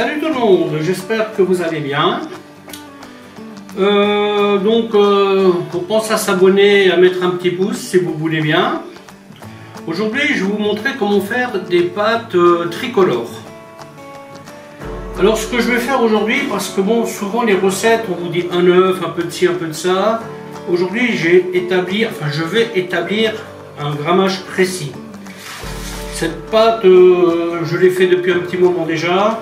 Salut tout le monde, j'espère que vous allez bien. On pense à s'abonner et à mettre un petit pouce si vous voulez bien. Aujourd'hui, je vais vous montrer comment faire des pâtes tricolores. Alors, ce que je vais faire aujourd'hui, parce que bon, souvent les recettes, on vous dit un œuf, un peu de ci, un peu de ça. Aujourd'hui, je vais établir un grammage précis. Cette pâte, je l'ai fait depuis un petit moment déjà.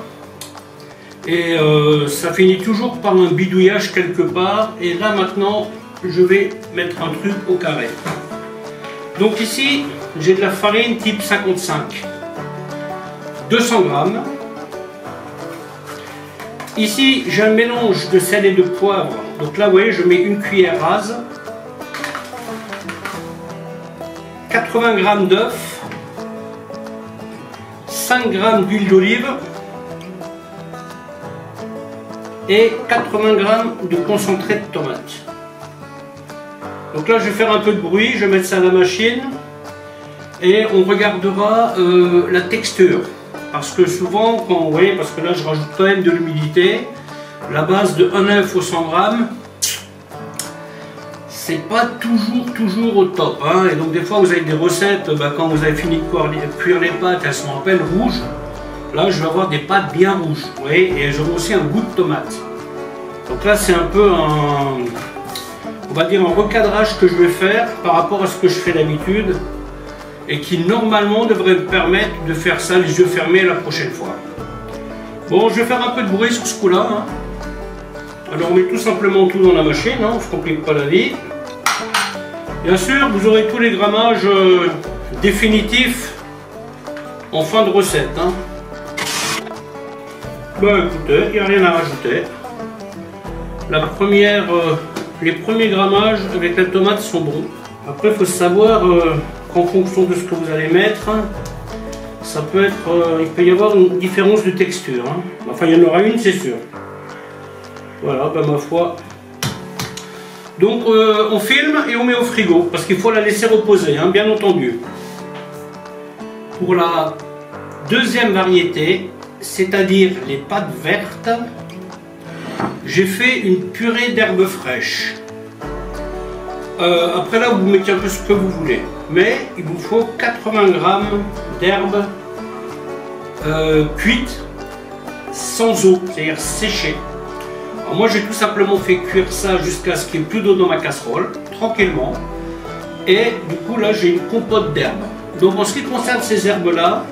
Et ça finit toujours par un bidouillage quelque part. Et là maintenant, je vais mettre un truc au carré. Donc ici, j'ai de la farine type 55. 200 grammes. Ici, j'ai un mélange de sel et de poivre. Donc là, vous voyez, je mets une cuillère rase. 80 g d'œuf. 5 g d'huile d'olive. Et 80 g de concentré de tomate. Donc là, je vais faire un peu de bruit, je vais mettre ça à la machine et on regardera la texture. Parce que souvent, vous voyez, parce que là, je rajoute quand même de l'humidité, la base de 1 œuf au 100 g, c'est pas toujours au top. Hein. Et donc, des fois, vous avez des recettes, quand vous avez fini de cuire les pâtes, elles sont à peine rouges. Là, je vais avoir des pâtes bien rouges, vous voyez, et j'aurai aussi un goût de tomate. Donc là, c'est un peu on va dire un recadrage que je vais faire par rapport à ce que je fais d'habitude et qui normalement devrait me permettre de faire ça les yeux fermés la prochaine fois. Bon, je vais faire un peu de bruit sur ce coup-là. Hein. Alors, on met tout simplement tout dans la machine, hein, on ne se complique pas la vie. Bien sûr, vous aurez tous les grammages définitifs en fin de recette. Hein. Écoutez, il n'y a rien à rajouter. Les premiers grammages avec la tomate sont bons. Après, il faut savoir qu'en fonction de ce que vous allez mettre, ça peut être, il peut y avoir une différence de texture. Hein. Enfin, il y en aura une, c'est sûr. Voilà, ma foi. Donc, on filme et on met au frigo, parce qu'il faut la laisser reposer, hein, bien entendu. Pour la deuxième variété, c'est-à-dire les pâtes vertes, j'ai fait une purée d'herbes fraîches. Après là, vous mettez un peu ce que vous voulez. Mais il vous faut 80 g d'herbes cuites sans eau, c'est-à-dire séchées. Alors moi, j'ai tout simplement fait cuire ça jusqu'à ce qu'il n'y ait plus d'eau dans ma casserole, tranquillement. Et du coup, là, j'ai une compote d'herbes. Donc en ce qui concerne ces herbes-là,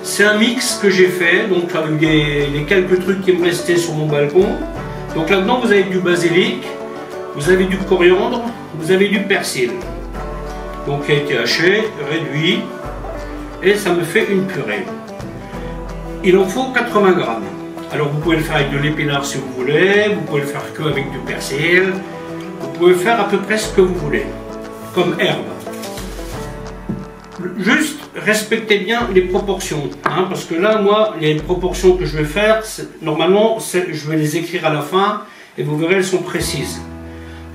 c'est un mix que j'ai fait, donc avec les quelques trucs qui me restaient sur mon balcon. Donc là-dedans, vous avez du basilic, vous avez du coriandre, vous avez du persil. Donc qui a été haché, réduit, et ça me fait une purée. Il en faut 80 g. Alors vous pouvez le faire avec de l'épinard si vous voulez, vous pouvez le faire que avec du persil, vous pouvez faire à peu près ce que vous voulez, comme herbe. Juste respectez bien les proportions, hein, parce que là, moi, les proportions que je vais faire, normalement, je vais les écrire à la fin et vous verrez, elles sont précises.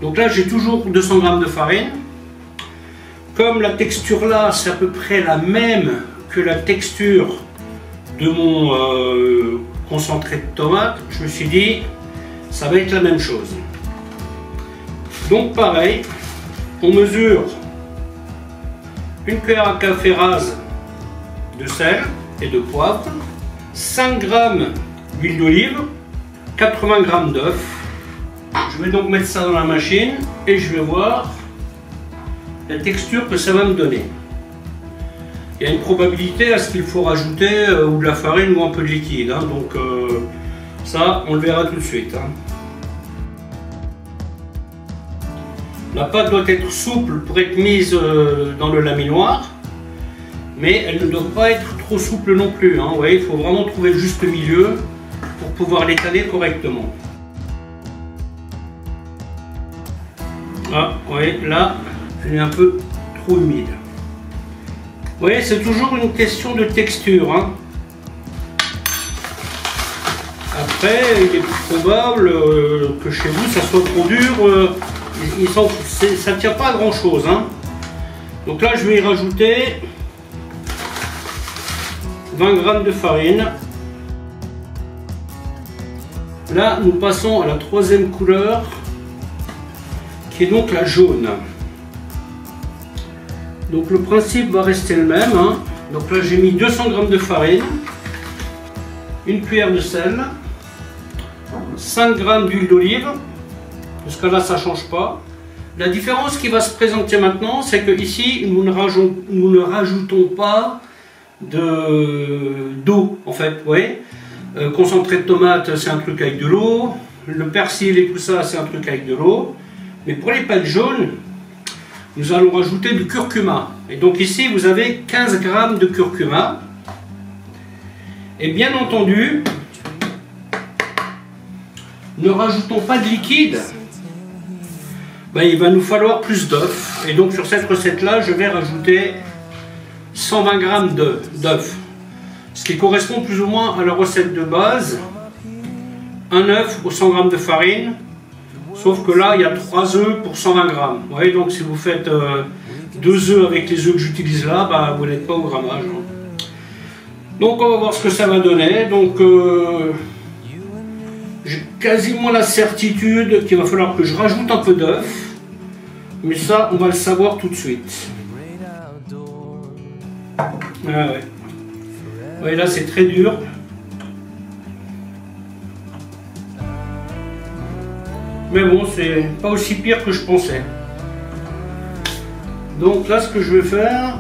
Donc là, j'ai toujours 200 g de farine. Comme la texture là, c'est à peu près la même que la texture de mon concentré de tomate, je me suis dit, ça va être la même chose. Donc pareil, on mesure une cuillère à café rase de sel et de poivre, 5 g d'huile d'olive, 80 g d'œuf. Je vais donc mettre ça dans la machine et je vais voir la texture que ça va me donner. Il y a une probabilité à ce qu'il faut rajouter ou de la farine ou un peu de liquide. Hein, donc ça, on le verra tout de suite. Hein. La pâte doit être souple pour être mise dans le laminoir, mais elle ne doit pas être trop souple non plus. Hein. Vous voyez, il faut vraiment trouver le juste milieu pour pouvoir l'étaler correctement. Ah, vous voyez, là, elle est un peu trop humide. Vous voyez, c'est toujours une question de texture. Hein. Après, il est probable que chez vous, ça soit trop dur. Ça ne tient pas à grand chose. Hein. Donc là, je vais y rajouter 20 g de farine. Là, nous passons à la troisième couleur, qui est donc la jaune. Donc le principe va rester le même, hein. Donc là j'ai mis 200 g de farine, une cuillère de sel, 5 g d'huile d'olive, jusqu'à là ça ne change pas. La différence qui va se présenter maintenant, c'est que ici nous ne rajoutons pas d'eau en fait, vous voyez. Concentré de tomate c'est un truc avec de l'eau, le persil et tout ça c'est un truc avec de l'eau, mais pour les pâtes jaunes, nous allons rajouter du curcuma. Et donc ici, vous avez 15 g de curcuma. Et bien entendu, ne rajoutons pas de liquide. Ben, il va nous falloir plus d'œufs. Et donc sur cette recette-là, je vais rajouter 120 g d'œufs. Ce qui correspond plus ou moins à la recette de base. Un œuf pour 100 g de farine. Sauf que là, il y a 3 œufs pour 120 g. Vous voyez, donc si vous faites 2 œufs avec les œufs que j'utilise là, bah, vous n'êtes pas au grammage. Donc on va voir ce que ça va donner. Donc j'ai quasiment la certitude qu'il va falloir que je rajoute un peu d'œuf. Mais ça, on va le savoir tout de suite. Ah ouais. Vous voyez, là, c'est très dur. Mais bon, c'est pas aussi pire que je pensais. Donc là, ce que je vais faire...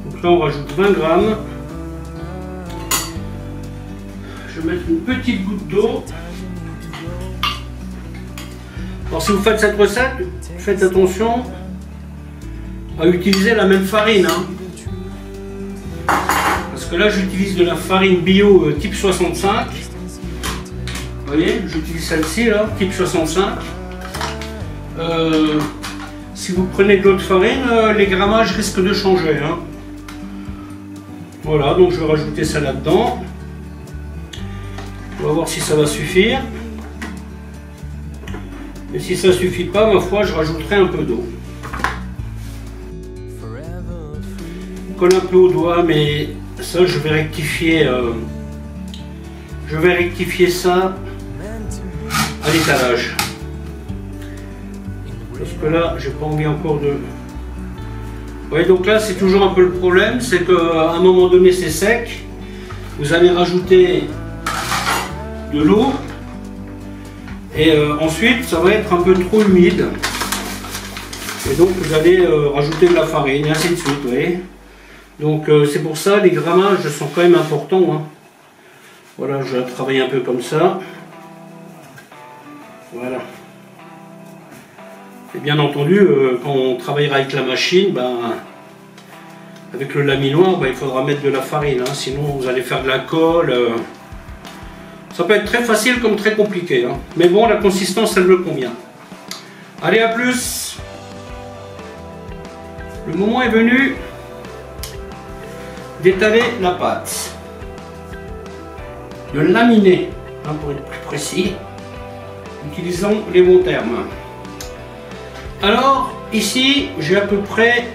Donc là, on rajoute 20 g. Je vais mettre une petite goutte d'eau. Alors si vous faites cette recette, faites attention à utiliser la même farine. Hein. Parce que là, j'utilise de la farine bio type 65. Vous voyez, j'utilise celle-ci là, type 65. Si vous prenez de l'autre farine, les grammages risquent de changer. Hein. Voilà, donc je vais rajouter ça là-dedans. On va voir si ça va suffire. Et si ça ne suffit pas, ma foi, je rajouterai un peu d'eau. Je colle un peu au doigt, mais ça, je vais rectifier. Ça à l'étalage. Parce que là, j'ai pas envie encore de... Ouais, donc là, c'est toujours un peu le problème, c'est qu'à un moment donné, c'est sec. Vous allez rajouter de l'eau. Et ensuite, ça va être un peu trop humide. Et donc, vous allez rajouter de la farine, et ainsi de suite, vous voyez. Donc, c'est pour ça, les grammages sont quand même importants. Hein. Voilà, je vais travailler un peu comme ça. Voilà. Et bien entendu, quand on travaillera avec la machine, ben, avec le laminoir, ben, il faudra mettre de la farine. Hein, sinon, vous allez faire de la colle. Ça peut être très facile comme très compliqué. Hein. Mais bon, la consistance, elle me convient. Allez, à plus. Le moment est venu d'étaler la pâte. De laminer, hein, pour être plus précis. Utilisons les bons termes. Alors, ici, j'ai à peu près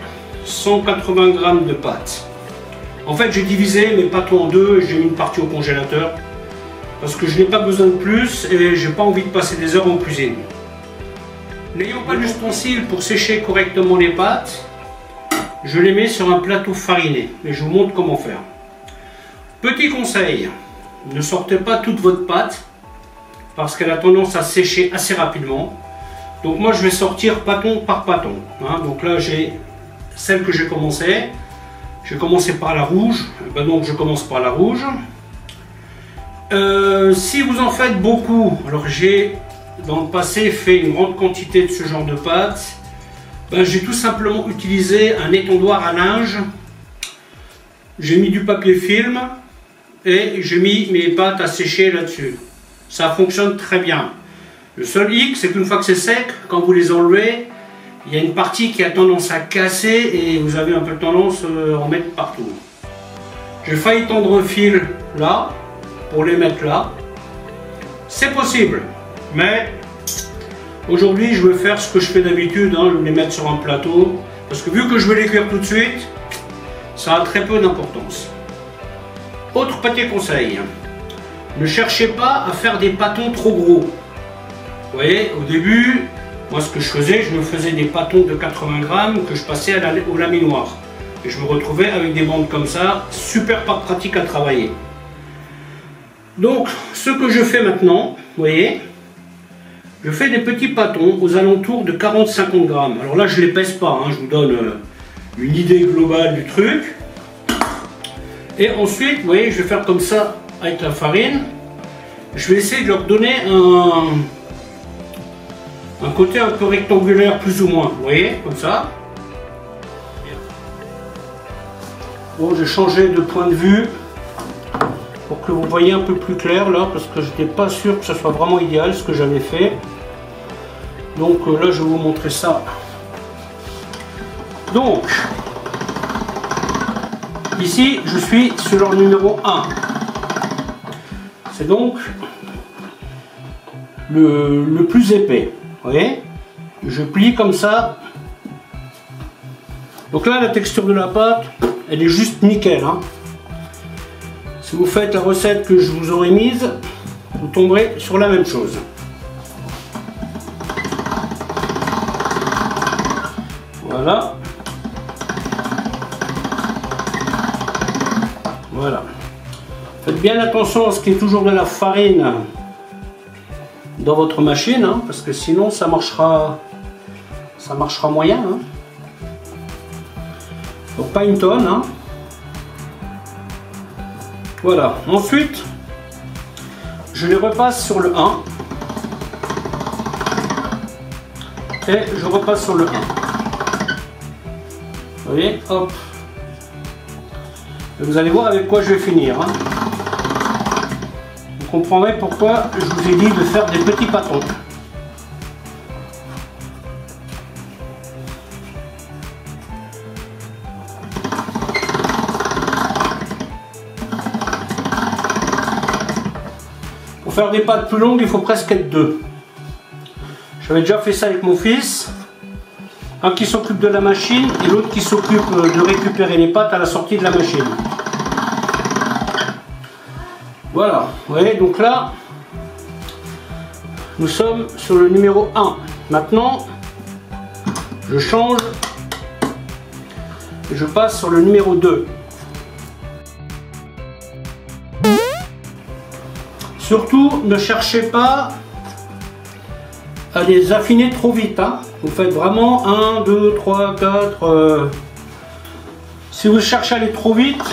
180 g de pâte. En fait, j'ai divisé mes pâtes en deux et j'ai mis une partie au congélateur. Parce que je n'ai pas besoin de plus et j'ai pas envie de passer des heures en cuisine. N'ayant pas d'ustensile pour sécher correctement les pâtes, je les mets sur un plateau fariné et je vous montre comment faire. Petit conseil, ne sortez pas toute votre pâte parce qu'elle a tendance à sécher assez rapidement. Donc moi je vais sortir pâton par pâton. Hein. Donc là j'ai celle que j'ai commencé. J'ai commencé par la rouge, ben donc je commence par la rouge. Si vous en faites beaucoup, alors j'ai dans le passé fait une grande quantité de ce genre de pâte, ben j'ai tout simplement utilisé un étendoir à linge, j'ai mis du papier film et j'ai mis mes pâtes à sécher là-dessus. Ça fonctionne très bien. Le seul hic, c'est qu'une fois que c'est sec, quand vous les enlevez, il y a une partie qui a tendance à casser et vous avez un peu tendance à en mettre partout. J'ai failli tendre un fil là, pour les mettre là. C'est possible, mais aujourd'hui je vais faire ce que je fais d'habitude, hein, je vais les mettre sur un plateau, parce que vu que je vais les cuire tout de suite, ça a très peu d'importance. Autre petit conseil, ne cherchez pas à faire des pâtons trop gros. Vous voyez, au début, moi ce que je faisais, je me faisais des pâtons de 80 grammes que je passais au laminoir. Et je me retrouvais avec des bandes comme ça, super pas pratique à travailler. Donc, ce que je fais maintenant, vous voyez, je fais des petits pâtons aux alentours de 40-50 grammes. Alors là, je ne les pèse pas, hein, je vous donne une idée globale du truc. Et ensuite, vous voyez, je vais faire comme ça avec la farine. Je vais essayer de leur donner un côté un peu rectangulaire, plus ou moins. Vous voyez, comme ça. Bon, j'ai changé de point de vue pour que vous voyez un peu plus clair là, parce que je n'étais pas sûr que ça soit vraiment idéal ce que j'avais fait. Donc là, je vais vous montrer ça. Donc, ici, je suis sur leur numéro 1. C'est donc le plus épais. Vous voyez? Je plie comme ça. Donc là, la texture de la pâte, elle est juste nickel. Hein. Si vous faites la recette que je vous aurais mise, vous tomberez sur la même chose. Voilà. Voilà. Faites bien attention à ce qu'il y ait toujours de la farine dans votre machine, hein, parce que sinon ça marchera moyen. Hein. Donc pas une tonne. Hein. Voilà. Ensuite, je les repasse sur le 1. Et je repasse sur le 1. Vous voyez, hop. Et vous allez voir avec quoi je vais finir. Hein. Vous comprendrez pourquoi je vous ai dit de faire des petits pâtons. Pour faire des pâtes plus longues, il faut presque être deux. J'avais déjà fait ça avec mon fils. Un qui s'occupe de la machine et l'autre qui s'occupe de récupérer les pâtes à la sortie de la machine. Voilà, vous voyez, donc là, nous sommes sur le numéro 1. Maintenant, je change et je passe sur le numéro 2. Surtout, ne cherchez pas à les affiner trop vite. Hein. Vous faites vraiment 1, 2, 3, 4. Si vous cherchez à aller trop vite,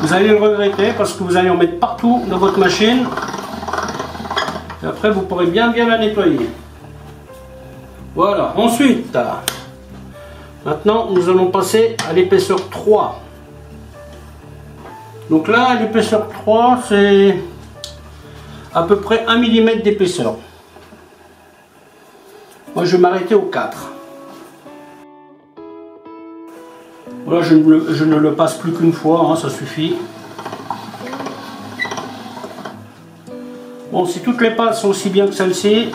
vous allez le regretter parce que vous allez en mettre partout dans votre machine. Et après, vous pourrez bien la nettoyer. Voilà. Ensuite, maintenant, nous allons passer à l'épaisseur 3. Donc là, l'épaisseur 3, c'est à peu près 1 mm d'épaisseur. Moi, je vais m'arrêter au 4. Voilà, je ne le passe plus qu'une fois, hein, ça suffit. Bon, si toutes les pâtes sont aussi bien que celle-ci,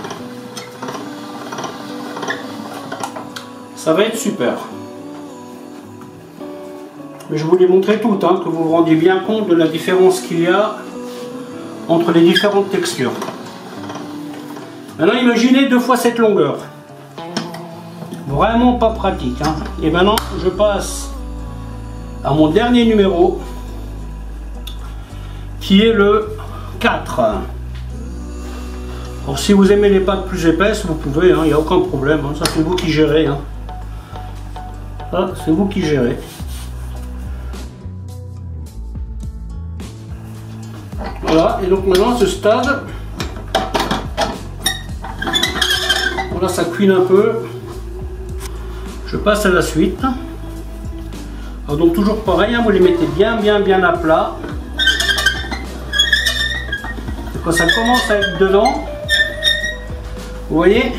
ça va être super. Mais je vous les montrer toutes, hein, que vous vous rendiez bien compte de la différence qu'il y a entre les différentes textures. Maintenant, imaginez 2 fois cette longueur. Vraiment pas pratique. Hein. Et maintenant, je passe à mon dernier numéro, qui est le 4. Alors, si vous aimez les pâtes plus épaisses, vous pouvez, il n'y a aucun problème. Hein. Ça, c'est vous qui gérez. Hein. Ça, c'est vous qui gérez. Voilà, et donc maintenant, à ce stade, voilà, ça cuit un peu. Je passe à la suite. Alors donc toujours pareil, hein, vous les mettez bien à plat. Et quand ça commence à être dedans, vous voyez,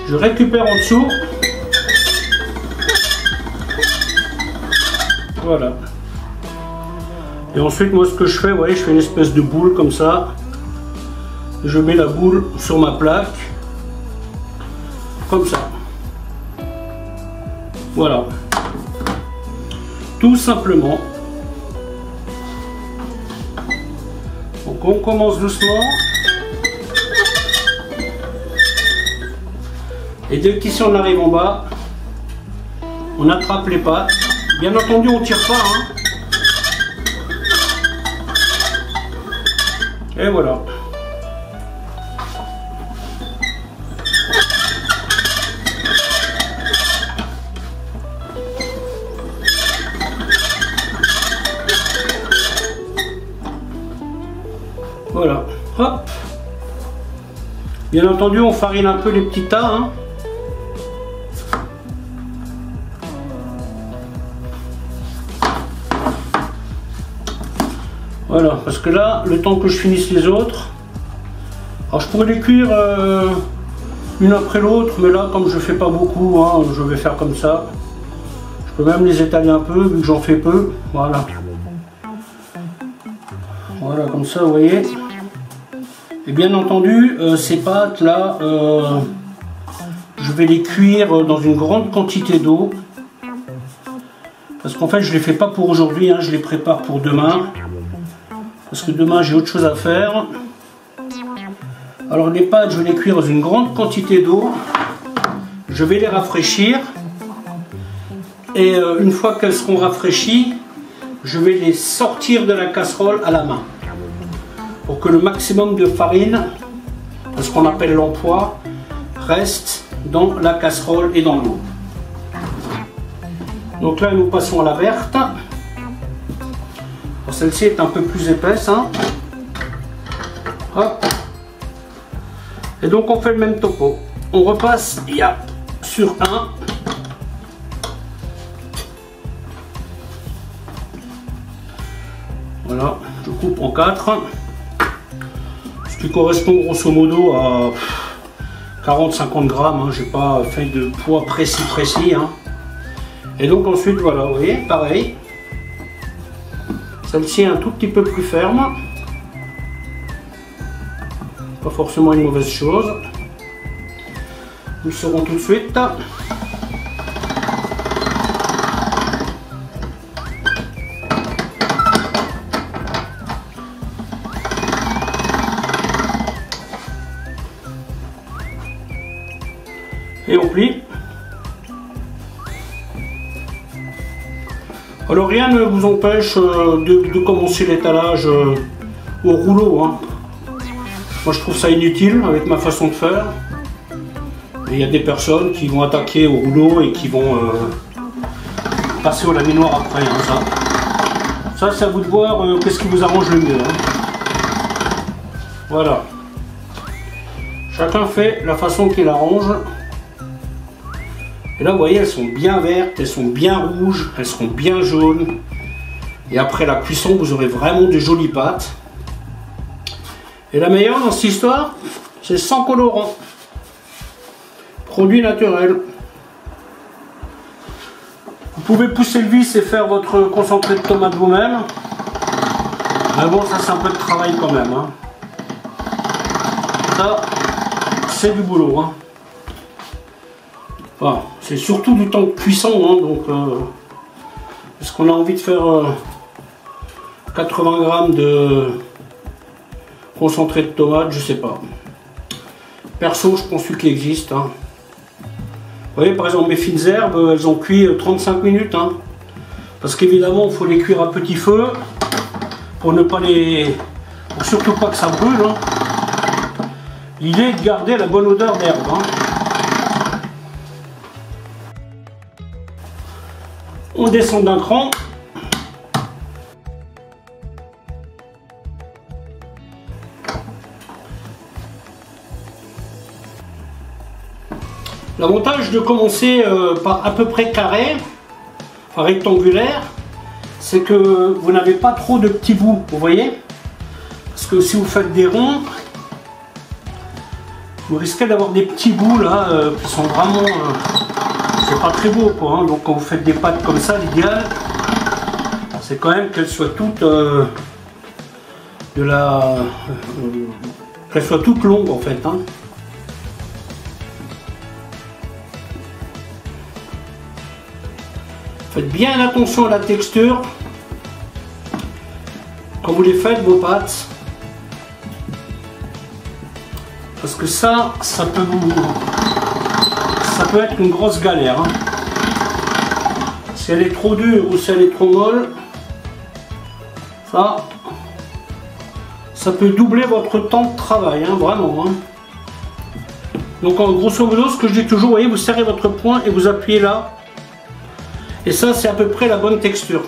je récupère en dessous. Voilà. Et ensuite, moi, ce que je fais, vous voyez, je fais une espèce de boule comme ça. Je mets la boule sur ma plaque. Comme ça. Voilà. Tout simplement. Donc on commence doucement. Et dès qu'ici on arrive en bas, on attrape les pattes. Bien entendu, on ne tire pas. Hein. Et voilà. Voilà. Hop. Bien entendu, on farine un peu les petits tas. Hein. Voilà, parce que là, le temps que je finisse les autres, alors je pourrais les cuire une après l'autre, mais là, comme je fais pas beaucoup, hein, je vais faire comme ça. Je peux même les étaler un peu, vu que j'en fais peu. Voilà. Voilà, comme ça, vous voyez. Et bien entendu, ces pâtes là, je vais les cuire dans une grande quantité d'eau. Parce qu'en fait, je les fais pas pour aujourd'hui, hein, je les prépare pour demain. Parce que demain j'ai autre chose à faire. Alors les pâtes, je vais les cuire dans une grande quantité d'eau. Je vais les rafraîchir. Et une fois qu'elles seront rafraîchies, je vais les sortir de la casserole à la main. Pour que le maximum de farine, ce qu'on appelle l'empois, reste dans la casserole et dans l'eau. Donc là nous passons à la verte. Celle-ci est un peu plus épaisse. Hein. Hop. Et donc on fait le même topo. On repasse sur un. Voilà, je coupe en 4. Ce qui correspond grosso modo à 40-50 grammes. Hein. J'ai pas fait de poids précis. Hein. Et donc ensuite, voilà, vous voyez, pareil. Celle-ci est un tout petit peu plus ferme. Pas forcément une mauvaise chose. Nous le saurons tout de suite. Et on plie. Alors rien ne vous empêche de commencer l'étalage au rouleau. Hein. Moi je trouve ça inutile avec ma façon de faire. Et il y a des personnes qui vont attaquer au rouleau et qui vont passer au laminoir après. Hein, ça c'est à vous de voir qu'est-ce qui vous arrange le mieux. Hein. Voilà. Chacun fait la façon qu'il arrange. Et là vous voyez, elles sont bien vertes, elles sont bien rouges, elles seront bien jaunes. Et après la cuisson, vous aurez vraiment de jolies pâtes. Et la meilleure dans cette histoire, c'est sans colorant. Produit naturel. Vous pouvez pousser le vis et faire votre concentré de tomate vous-même. Mais bon, ça c'est un peu de travail quand même. Hein. Ça, c'est du boulot. Hein. Enfin, c'est surtout du temps de cuisson, hein, donc est-ce qu'on a envie de faire 80 grammes de concentré de tomate, je sais pas. Perso, je pense qu'il existe. Hein. Vous voyez, par exemple, mes fines herbes, elles ont cuit 35 minutes. Hein, parce qu'évidemment, il faut les cuire à petit feu pour ne pas les... pour surtout pas que ça brûle. Hein. L'idée est de garder la bonne odeur d'herbe. Hein. On descend d'un cran. L'avantage de commencer par à peu près carré, enfin rectangulaire, c'est que vous n'avez pas trop de petits bouts, vous voyez? Parce que si vous faites des ronds, vous risquez d'avoir des petits bouts là qui sont vraiment... c'est pas très beau quoi, hein. Donc quand vous faites des pâtes comme ça, l'idéal c'est quand même qu'elles soient toutes qu'elles soient toutes longues en fait. Hein. Faites bien attention à la texture quand vous les faites vos pâtes. que ça peut être une grosse galère. Hein. Si elle est trop dure ou si elle est trop molle, ça peut doubler votre temps de travail, hein, vraiment. Hein. Donc en grosso modo, ce que je dis toujours, vous voyez, vous serrez votre poing et vous appuyez là. Et ça, c'est à peu près la bonne texture.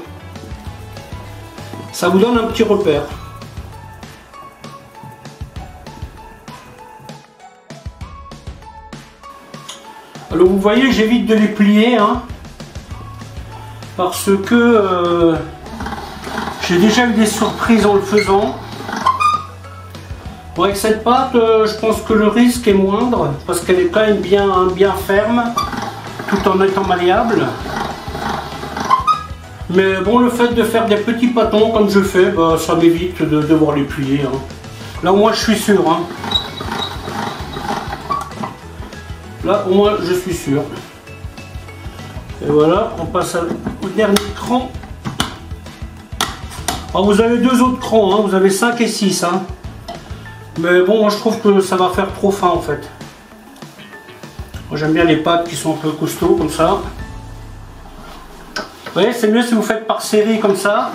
Ça vous donne un petit repère. Alors vous voyez, j'évite de les plier, hein, parce que j'ai déjà eu des surprises en le faisant. Bon, avec cette pâte, je pense que le risque est moindre, parce qu'elle est quand même bien ferme, tout en étant malléable. Mais bon, le fait de faire des petits pâtons comme je fais, bah, ça m'évite de devoir les plier. Hein. Là au moins je suis sûr. Hein. Là au moins je suis sûr. Et voilà, on passe au dernier cran. Alors, vous avez deux autres crans, hein. Vous avez 5 et 6. Hein. Mais bon, moi je trouve que ça va faire trop fin en fait. Moi j'aime bien les pâtes qui sont un peu costauds comme ça. Vous voyez, c'est mieux si vous faites par série comme ça.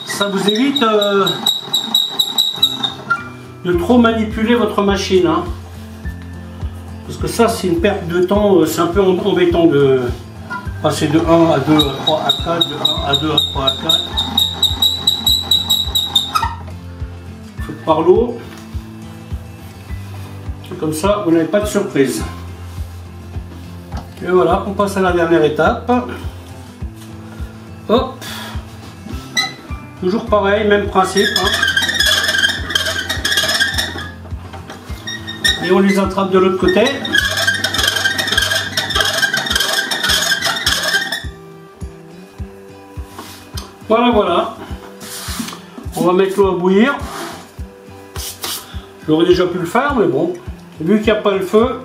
Ça vous évite de trop manipuler votre machine. Hein. Parce que ça, c'est une perte de temps. C'est un peu embêtant de passer de 1 à 2 à 3 à 4, de 1 à 2 à 3 à 4. Faites par l'eau. Comme ça, vous n'avez pas de surprise. Et voilà, on passe à la dernière étape. Hop, toujours pareil, même principe. Hein. Et on les attrape de l'autre côté. Voilà, voilà. On va mettre l'eau à bouillir. J'aurais déjà pu le faire, mais bon, vu qu'il n'y a pas le feu,